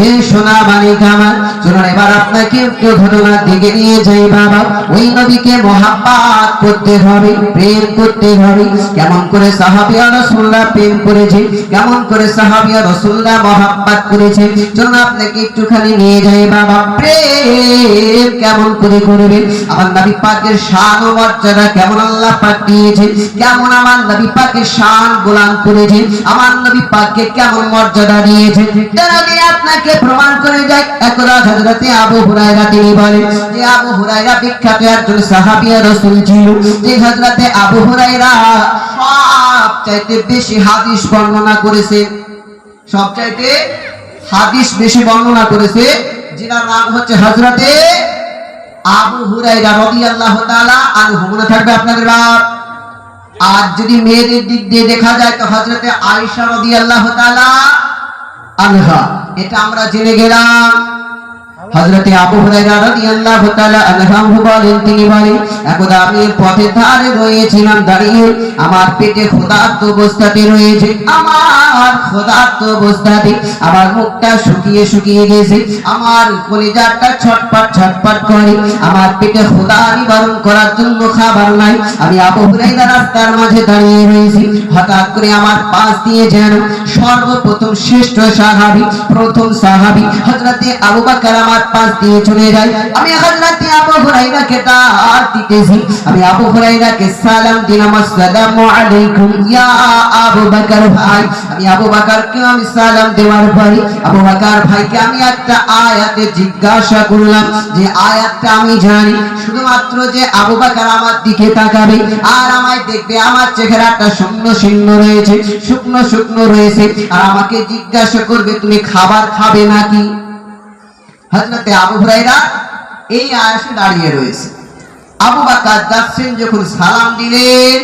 এই সোনা মানিক আমার চলুন এবার আপনাকে একটু ঘটনার দিকে নিয়ে যাই বাবা। ওই নবীকে মহাব্বত করতে হবে, প্রেম করতে হবে। কেমন করে সাহাবিয়া রাসূলুল্লাহ প্রেম করেছে, কেমন করে সাহাবিয়া রাসূলুল্লাহ মহাব্বত করেছে, চলুন আপনাকে একটুখানি নিয়ে যাই বাবা। প্রেম কেমন করে করবে, আমার নবী পাকের শান ও মর্যাদা কেমন আল্লাহ পাক দিয়েছে, কেমন আমার নবী পাকের শান গোলাম করেছে, আমার নবী পাককে কেমন মর্যাদা দিয়েছে, তারা দিয়ে আপনাকে প্রমাণ করে যায়। একদা হযরতে আবু হুরায়রা তিনি বলেন যে আবু হুরায়রা বিখ্যাত একজন সাহাবিয়া রাসূল ছিল, যে হযরতে আবু হুরায়রা সবচাইতে বেশি হাদিস বর্ণনা করেছে, সবচাইতে হাদিস বেশি বর্ণনা করেছে, যার নাম হচ্ছে হযরতে আবু হুরায়রা রাদিয়াল্লাহু তাআলা আনহু। মনে থাকবে আপনাদের বাপ। আর যদি মেয়েদের দিক দিয়ে দেখা যায় তো হযরতে আয়েশা রাদিয়াল্লাহু তাআলা আনহা, এটা আমরা জেনে গেলাম। হযরতে আবু হুরায়রা রাদিয়াল্লাহু তাআলা আনহু বলেন, তিনি বলেন একদা আমি পথের ধারে রয়েছিলাম দাঁড়িয়ে, আমার পেটে ক্ষুধার্ত অবস্থাতে রয়েছে, আমার ক্ষুধার্ত অবস্থাতে আমার মুখটা শুকিয়ে শুকিয়ে গেছে, আমার কলিজাটা ছটপট ছটপট করে, আমার পেটে ক্ষুধা নিবারণ করার জন্য খাবার নাই। আমি আবু হুরায়রা রাস্তার মাঝে দাঁড়িয়ে রয়েছি, হঠাৎ করে আমার পাশ দিয়ে যেন সর্বপ্রথম শ্রেষ্ঠ সাহাবী, প্রথম সাহাবী হযরতে আবু বকর আমার পাশ দিয়ে চলে যায়। আমি হযরতে আবু হুরায়রাকে ডাক দিতেছি, আমি আবু হুরায়রাকে সালাম দিলাম, আসসালামু আলাইকুম ইয়া আবু বকর ভাই। আমি আবু বকরকে আমি সালাম দেওয়ার পরে আবু বকর ভাইকে আমি একটা আয়াতে জিজ্ঞাসা করলাম, যে আয়াতটা আমি জানি, শুধুমাত্র যে আবু বকর আমার দিকে তাকাবে আর আমায় দেখবে, আমার চেহারাটা শূন্য শূন্য রয়েছে, শুকনো শুকনো রয়েছে, আর আমাকে জিজ্ঞাসা করবে তুমি খাবার খাবে নাকি। হযরতে আবু হুরায়রা এই আয়াতে দাঁড়িয়ে রয়েছে, আবু বকর যাচ্ছেন, যখন সালাম দিলেন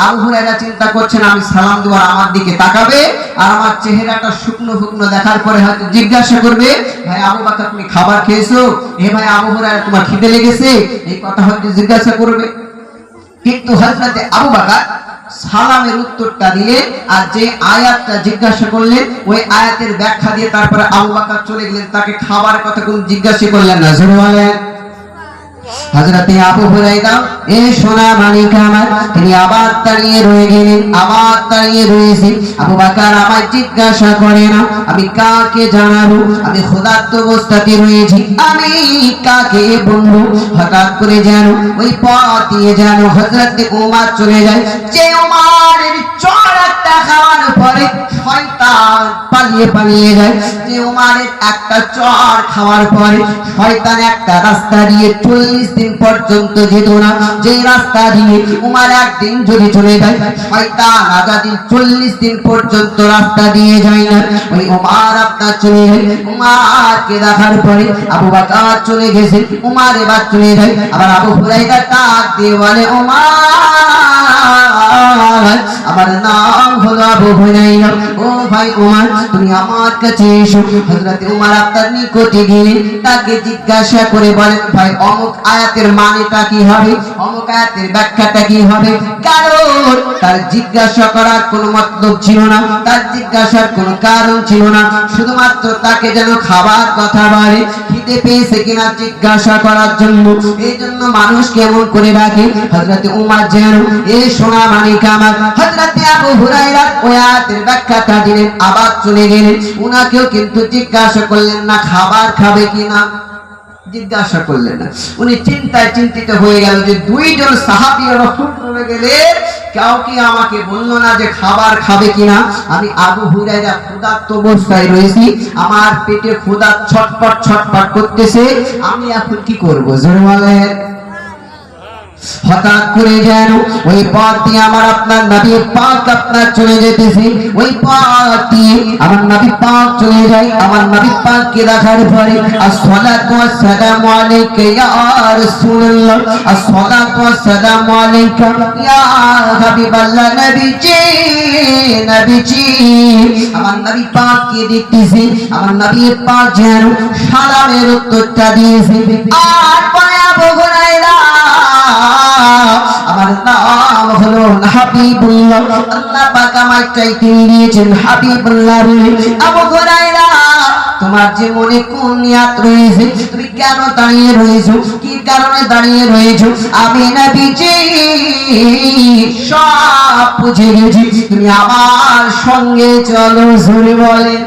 আবু হুরায়রা চিন্তা করছেন আমি সালাম দেওয়ার আমার দিকে তাকাবে আর আমার চেহারাটা শুকনো শুকনো দেখার পরে হয়তো জিজ্ঞাসা করবে, ভাই আবু বকর তুমি খাবার খেয়েছো, এ ভাই আবু হুরায়রা তোমার খিদে লেগেছে, এই কথা হয়তো জিজ্ঞাসা করবে। কিন্তু হযরতে আবু বকর সালামের উত্তরটা দিলেন, আর যে আয়াতটা জিজ্ঞাসা করলেন ওই আয়াতের ব্যাখ্যা দিয়ে তারপরে আবু বকর চলে গেলেন, তাকে খাবার কথা কোন জিজ্ঞাসা করলেন না। জোরে বলেন। হযরতে আবু হুরায়রা এই সোনা মানিক আমার, তিনি আবার দাঁড়িয়ে রয়ে গেলেন, আবার দাঁড়িয়ে রয়েছে। আবু বকর আমায় জিজ্ঞাসা করে না আমি কাকে জানাবো, আমি ক্ষুধার্ত অবস্থাতে রয়েছি, আমি কাকে বলবো। হঠাৎ করে যেন ওই পথ দিয়ে যেন হযরতে ওমর চলে যায়, যে ওমরের চড় একটা খাওয়ার পরে শয়তান পালিয়ে পালিয়ে যায়, যে ওমরের একটা চড় খাওয়ার পরে শয়তান একটা রাস্তা দিয়ে 40 দিন পর্যন্ত যেত না, যে রাস্তা দিয়ে ওমর একদিন যদি চলে যায় শয়তান আগামী 40 দিন পর্যন্ত রাস্তা দিয়ে যায় না। ওই ওমর আপনার চলে যায়, ওমরকে দেখার পরে আবু বকর চলে গেছে, ওমর এবার চলে যায়, আবার আবু হুরায়রা ডাক দিয়ে বলে ওমর আমার নাম হলো আবু হুরায়রা, ও ভাই ওমর তুমি আমার কাছে এসো। হযরতে ওমর আপনার নিকটে গেলেন, তাকে জিজ্ঞাসা করে বলেন ভাই অমুক আয়াতের মানেটা কি হবে, অমুক আয়াতের ব্যাখ্যাটা কি হবে। কারণ তার জিজ্ঞাসা করার কোনো মতলব ছিল না, তার জিজ্ঞাসার কোনো কারণ ছিল না, শুধুমাত্র তাকে যেন খাবার কথা বলে, খিদে পেয়েছে কিনা জিজ্ঞাসা করার জন্য। এই জন্য মানুষ কেমন করে রাখে। হযরতে ওমর যেন এই সোনা মানিক আমার হযরতে আবু হুরায়রা ওই আয়াতের ব্যাখ্যাটা দিলেন, আবার চলে গেলেন, উনাকেও কিন্তু জিজ্ঞাসা করলেন না খাবার খাবে কিনা, জিজ্ঞাসা করলেন না। উনি চিন্তায় চিন্তিত হয়ে গেল যে দুইজন সাহাবী রাসূল চলে গেলেন, কাউকে আমাকে বললো না যে খাবার খাবে কিনা। আমি আবু হুরায়রা ক্ষুধার্ত অবস্থায় রয়েছি, আমার পেটে ক্ষুধা ছটপট ছটপট করতেছে, আমি এখন কি করবো। জোরে বলেন। হঠাৎ করে যেন ওই পথ দিয়ে আমার আপনার নবী পাক আপনার চলে যেতেছে, ওই পথ দিয়ে আমার নবী পাক চলে যায়। আমার নবী পাককে দেখার পরে আসসালাতু ওয়াসসালামু আলাইকা ইয়া রাসূলুল্লাহ, আসসালাতু ওয়াসসালামু আলাইকা ইয়া হাবিবাল্লাহ, নবীজি নবীজি। আমার নবী পাককে দেখতেছি, আমার নবী পাক যেন সালামের উত্তরটা দিয়েছে। আর পরে আবু হুরায়রা আমার নাম হলো হাবিবুল্লাহ, আল্লাহ পাক আমায় চাইতে দিয়েছেন হাবিবুল্লাহ বলে। আবু হুরায়রা তোমার তোমার যে মনে কোন নিয়াত রয়েছে, তুমি কেন দাঁড়িয়ে রয়েছো, কি কারণে দাঁড়িয়ে রয়েছো, আমি নবীজি সব বুঝে গেছি। তুমি আমার সঙ্গে চলো। জোরে বলেন।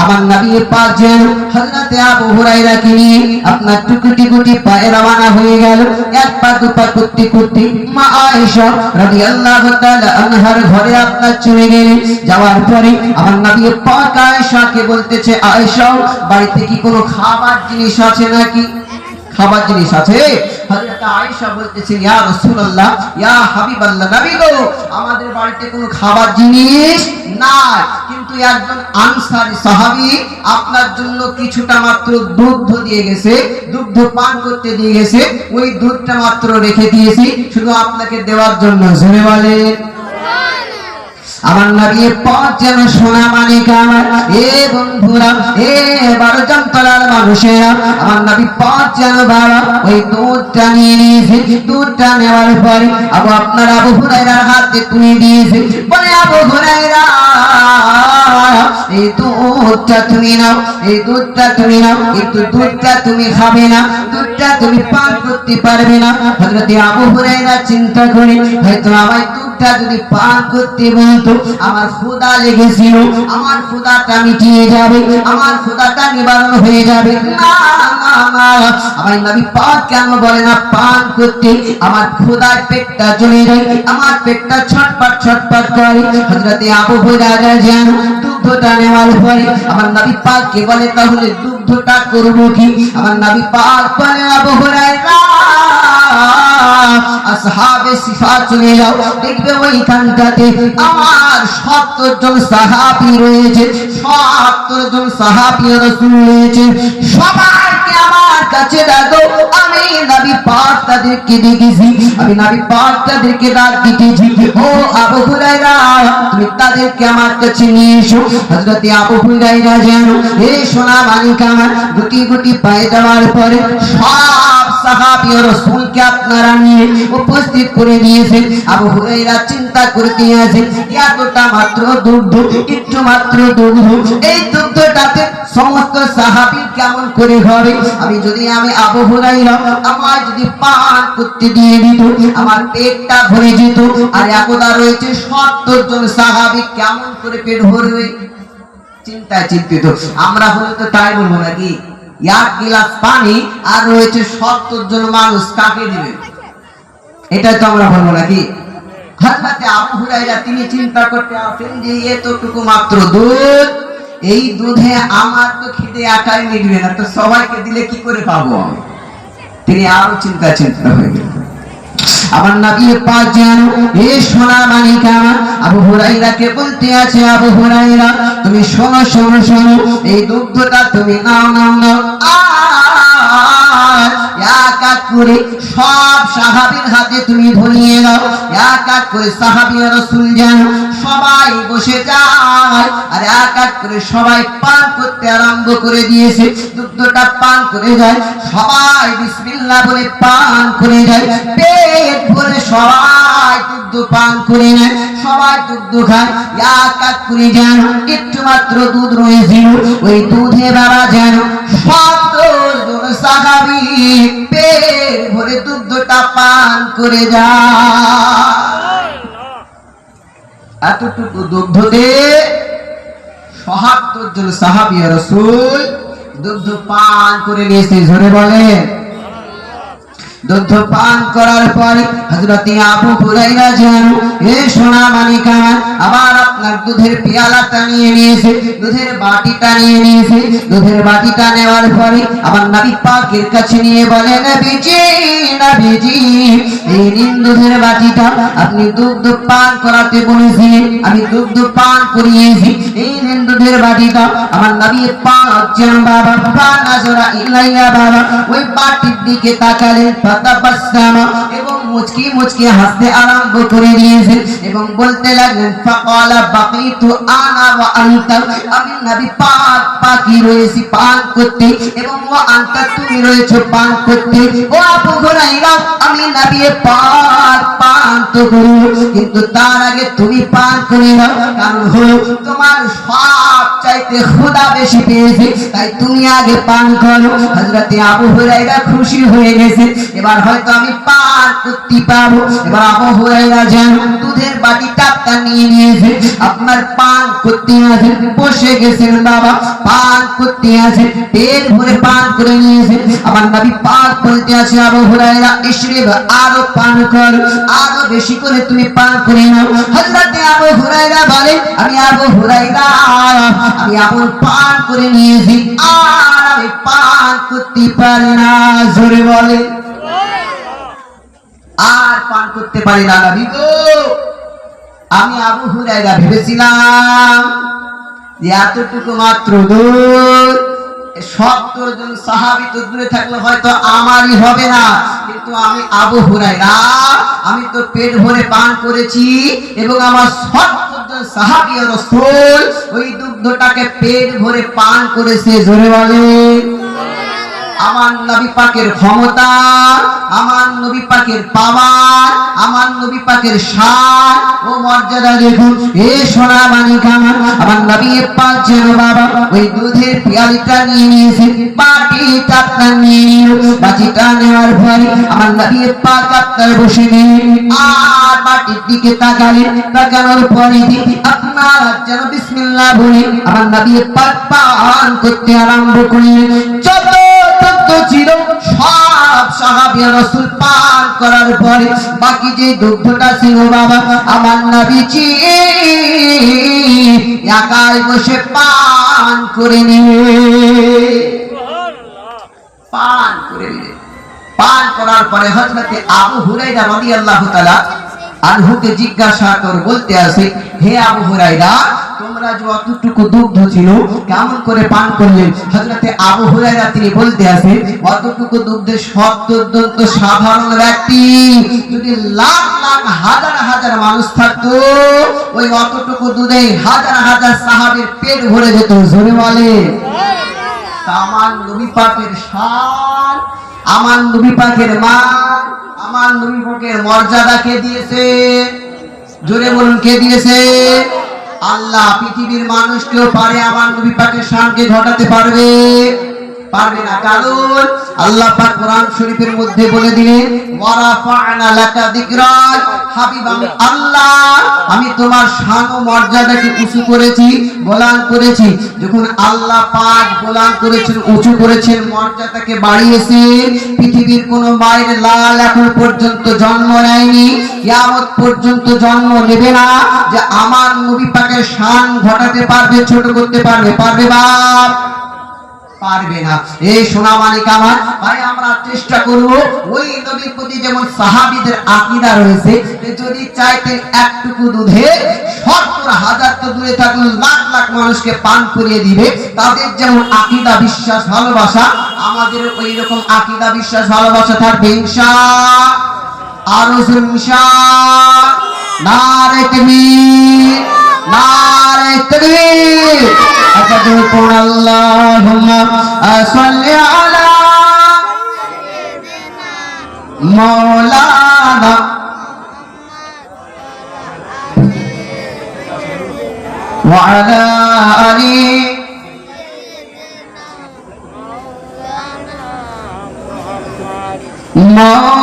আমার নবী পাক যেন হযরত আবু হুরায়রাকে নিয়ে আপনার টুকুটি কুটি পায়ে রওনা হয়ে গেল। এক পা দু পা করতে করতে মা আয়েশা রাদিয়াল্লাহু তাআলা আনহার ঘরে আপনার চলে গেলেন। যাওয়ার পরে আমার নবী পাক আয়েশাকে বলতেছে, আয়েশা বাড়িতে কি কোনো খাবার জিনিস আছে নাকি? খাবার জিনিস আছে? হযরত আয়েশা বলতেছে, ইয়া রাসূলুল্লাহ, ইয়া হাবিবাল্লাহ, নবী গো, আমাদের বাড়িতে কোনো খাবার জিনিস নাই, কিন্তু একজন আনসারী সাহাবী আপনার জন্য কিছুটা মাত্র দুধ দিয়ে গেছে, দুধ পান করতে দিয়ে গেছে, ওই দুধটা মাত্র রেখে দিয়েছি শুধু আপনাকে দেওয়ার জন্য। জোরে বলেন। আমার নবী পাক যেন সোনা মানিক আমার এ বন্ধুরা, এ বারোজন তলার মানুষেরা, আমার নবী পাক যেন বাবা ওই দুধটা নিয়ে নিয়েছে। দুধটা নেওয়ার পরে আপনার আবু হুরায়রার হাতে তুলে দিয়েছে। বলে, আবু হুরায়রা, এই দুধটা তুমি নাও, এই দুধটা তুমি নাও, কিন্তু দুধটা তুমি খাবে না, দুধটা তুমি পান করতে পারবে না। হযরত আবু হুরায়রা চিন্তা করে, হয়তো আমার দুধটা যদি পান করতে বলতো আমার ক্ষুধা লেগেছিল, আমার ক্ষুধাটা মিটিয়ে যাবে, আমার ক্ষুধাটা নিবারণ হয়ে যাবে। না না না, আমার নবী পাক কেন বলে না পান করতে? আমার ক্ষুধার পেটটা জ্বলে যায়, আমার পেটটা ছটপট ছটপট করে। হযরত আবু হুরায়রা যেন দুধটা নেওয়ার পরে আমার নবী পাককে বলে, তাহলে দুধটা করবো কি? আমার নবী পাক বলে, আবু হুরায়রা, আসহাবে সিফাত চলে যাও, দেখবে ওইখানটাতে আমার 70 জন সাহাবী রয়েছে, 70 জন সাহাবী রাসূল রয়েছে, সবাইকে আমার কাছে ডাকো। আমি নবী পাক তাদেরকে দেখেছি, আমি নবী পাক তাদেরকে ডাক দিতেছি, ও আবু হুরায়রা, তুমি তাদেরকে আমার কাছে নিয়ে এসো। হযরত আবু হুরায়রা যেন এই সোনা মানিক আমার গুটি গুটি পায়ে যাওয়ার পরে সব সাহাবী রাসূলকে আপনারা নিয়ে উপস্থিত করে দিয়েছেন। আবু হুরায়রা চিন্তা করতে আছে, এতটা মাত্র দুধ, একটু মাত্র দুধ, এই দুধটাতে সমস্ত সাহাবী কেমন করে হবে? আমি আবু হুরায়রা আমার যদি পান করতে দিয়ে দিত, আমার পেটটা ভরে যেত, আর একদা রয়েছে 70 জন সাহাবী, কেমন করে পেট ভরবে? চিন্তায় চিন্তিত। আমরা হলে তো তাই বলবো নাকি? এক গ্লাস পানি আর রয়েছে 70 জন মানুষ, কাকে দিবেন? এটা তো আমরা বলবো নাকি? হযরত আবু হুরায়রা তিনি চিন্তা করতে আসেন যে এতটুকু মাত্র দুধ, এই দুধে আমার তো খিদে একাই মিটবে না, তো সবাইকে দিলে কি করে পাবো আমি? তিনি আরো চিন্তা হয়ে গেলেন। আমার নবী পাক যেন এই সোনা মানিক আমার আবু হুরায়রাকে বলতে আছে, আবু হুরায়রা, তুমি শোনো শোনো শোনো, এই দুধটা তুমি নাও নাও নাও। এক এক করে সব সাহাবীর হাতে তুমি ধরিয়ে দাও। এক এক করে সাহাবী রাসূল যেন সবাই বসে যায়, আর এক এক করে সবাই পান করতে আরম্ভ করে দিয়েছে। দুধটা পান করে যায়, সবাই বিসমিল্লাহ বলে পান করে যায়, পেট ভরে সবাই দুধ পান করে নেয়, সবাই দুধ খায়। এক এক করে যেন একটু মাত্র দুধ রয়েছিল, ওই দুধে বাবা যেন 70 জন সাহাবী পেট ভরে দুধটা পান করে যায়। এতটুকু দুধ দিয়ে ৭৭ জন সাহাবী রাসূল দুধ পান করে নিয়েছে। জোরে বলেন। দুধ পান করার পরে হযরত আবু হুরায়রা যেন এই সোনা মানিক আবার আপনার দুধের পেয়ালাটা নিয়ে নিয়েছে, দুধের বাটিটা নিয়ে নিয়েছে। দুধের বাটিটা নেওয়ার পরে আমার নবী পাকের কাছে নিয়ে বলে, নবীজি নবীজি, এই নিন দুধের বাটিটা, আপনি দুধ পান করাতে বলেছিলেন, আমি দুধ পান করিয়েছি, এই নিন দুধের বাটিটা। আমার নবী পাক যেন বাবা ফানাজরা ইলাইয়া বাবা ওই বাটির দিকে তাকালেন, এবং মুচকি মুচকি হাসতে আরম্ভ করে দিয়েছে এবং বলতে লাগলেন ফাকালা বাকিতু আনা ওয়া আনতা, আমি নবী পাক বাকি রয়েছি পান করতে এবং ওয়া আনতা তুমি রয়েছো পান করতে। ও আবু হুরায়রা আমি নবী পাক পান তো করি কিন্তু তার আগে তুমি পান করে নাও, কারণ হলো তোমার সব চাইতে খোদা বেশি পেয়েছে তাই তুমি আগে পান করো। হযরতে আবু হুরায়রা খুশি হয়ে গেছে, এবার হয়তো আমি পান করতে পাবো। এবার আবু হুরায়রা যেন দুধের বাটি টাপটা নিয়ে নিয়েছে, আপনার পান করতে আছে বসে গেছেন বাবা, পান করতে আছে পেট ভরে পান করে নিয়েছে। আমার নবী পাক বলতে আছে আবু হুরায়রা ইশরিব, আরো পান কর, আরো বেশি করে তুমি পান করে নাও। হযরতে আবু হুরায়রা বলে আমি আবু হুরায়রা আমি আপন পান করে নিয়েছি আর আমি পান করতে পারি না। জোরে বলে আর পান করতে পারি না নবী গো। আমি আবু হুরায়রা ভেবেছিলাম যে এতটুকু মাত্র দূর 70 জন সাহাবী তো দূরে থাকলে হয়তো আমারই হবে না, কিন্তু আমি আবু হুরায়রা আমি তো পেট ভরে পান করেছি এবং আমার 70 জন সাহাবী ও রাসূল ওই দুগ্ধটাকে পেট ভরে পান করেছে। জোরে বলে আমার নবী পাকের ক্ষমতা, আমার নবী পাকের পাওয়ার, আমার নবী পাকের শান ও মর্যাদা দেখুন। এ সোনা মানিক আমার নবী পাক যেন বাবা ওই দুধের পিয়ালিটা নিয়ে নিয়েছে, বাটিটা আপনার নিয়ে নিল, বাটিটা নেওয়ার পরে আমার নবী পাক আপনার বসে গেলেন আর বাটির দিকে তাকালেন, তাকানোর পরে আপনার যেন বিসমিল্লাহ বলে আমার নবী পাক পান করতে আরম্ভ করলেন। যত ছিল সব সাহাবী রাসূল পান করার পরে বাকি যে দুগ্ধটা ছিল বাবা আমার নবীজি একাই বসে পান করে নিলেন। পান করে নিলেন, পান করার পরে হযরতে আবু হুরায়রা রাদিয়াল্লাহু তাআলা আনহুকে জিজ্ঞাসা করে বলতে আছে হে আবু হুরায়রা তোমরা যে অতটুকু দুগ্ধ ছিল কেমন করে পান করলেন? হযরতে আবু হুরায়রা তিনি বলতে আছে অতটুকু দুগ্ধে 70 জন তো সাধারণ ব্যক্তি, যদি লাখ লাখ হাজার হাজার মানুষ থাকতো ওই অতটুকু দুধে হাজার হাজার সাহাবীর পেট ভরে যেত। জোরে বলে আমার নবী পাকের শান, আমার নবী পাকের মান, আমার নবী পাকের মর্যাদা কে দিয়েছে? জোরে বলুন কে দিয়েছে? আল্লাহ। পৃথিবীর মানুষ কেউ পারে আমার নবী পাকের শানকে ঘটাতে পারবে? পারবে না, কারণ আল্লাহ পাক কোরআন শরীফের মধ্যে বলে দিলেন ওয়ারাফা'না লাকা যিকরাক, হাবিব আমি আল্লাহ আমি তোমার শান ও মর্যাদাকে উঁচু করেছি, গোলান করেছি। যখন আল্লাহ পাক গোলান করেছেন, উঁচু করেছেন, মর্যাদাকে বাড়িয়েছেন, পৃথিবীর কোন মায়ের লাল এখন পর্যন্ত জন্ম নেয়নি, কিয়ামত পর্যন্ত জন্ম নেবে না যে আমার নবী পাকের শান ঘটাতে পারবে, ছোট করতে পারবে? পারবে বাপ? পারবে না। এই সোনা মানিক আমার ভাই আমরা চেষ্টা করব ওই নবীর প্রতি যেমন সাহাবীদের আকীদা রয়েছে, যদি চাইতেন একটুকু দুধে 70,000 তো দূরে থাকলে লাখ লাখ মানুষকে পান করিয়ে দিবে, তাদের যেমন আকীদা বিশ্বাস ভালোবাসা আমাদের ওই রকম আকীদা বিশ্বাস ভালোবাসা থাকবে ইনশাআল্লাহ। আর ইনশাআল্লাহ। নারে তাকবীর, নারে তাকবীর। আল্লাহুম্মা সাল্লি আলা মাওলানা ওয়া আলা আলি মাওলানা